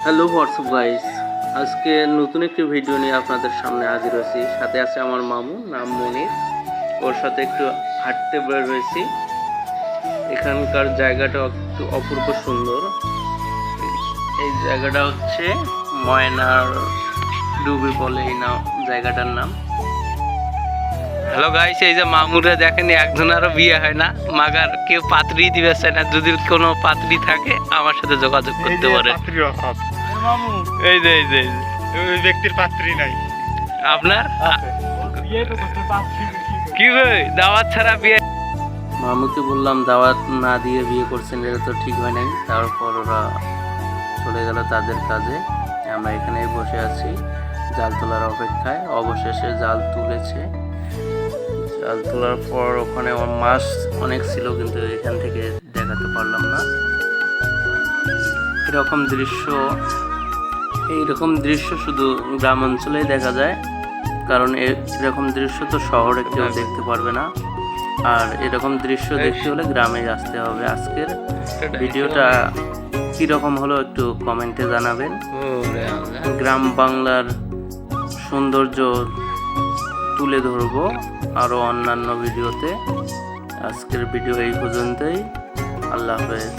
Hello WhatsApp guys, আজকে নতুন একটি ভিডিও নিয়ে আপনাদের সামনে হাজির হয়েছি। সাথে আছে আমার মামু, নাম মনির। ওর সাথে একটু হাঁটতে বের হয়েছি। এখানকার জায়গাটা একটু অপূর্ব সুন্দর। এই জায়গাটা হচ্ছে ময়নার ডুবি বলে এই নাম জায়গাটার নাম। হ্যালো গাইস, এই যে মামুরা দেখেন, একজনেরও বিয়ে হয় না, মাগার কেউ পাত্রী দিবে চায় না। যদি কোনো পাত্রী থাকে আমার সাথে যোগাযোগ করতে পারে। এই যে ওই ব্যক্তির পাত্রী নাই আপনার কি ভাই দাওয়াত ছাড়া বিয়ে? মামুকে বললাম দাওয়াত না দিয়ে বিয়ে করছেন, এটা তো ঠিক হয় নাই। তারপর ওরা চলে গেল তাদের কাজে। আমরা এখানে বসে আছি জাল তোলার অপেক্ষায়। অবশেষে জাল তুলেছে। জাল তোলার পর ওখানে মাছ অনেক ছিল, কিন্তু এখান থেকে দেখাতে পারলাম না। এইরকম দৃশ্য শুধু গ্রাম অঞ্চলেই দেখা যায়, কারণ এরকম দৃশ্য তো শহরে কেউ দেখতে পারবে না। আর এরকম দৃশ্য দেখতে হলে গ্রামে আসতে হবে। আজকের ভিডিওটা কীরকম হলো একটু কমেন্টে জানাবেন। গ্রাম বাংলার সৌন্দর্য তুলে ধরবো আরও অন্যান্য ভিডিওতে। আজকের ভিডিও এই পর্যন্তই। আল্লাহ হাফেজ।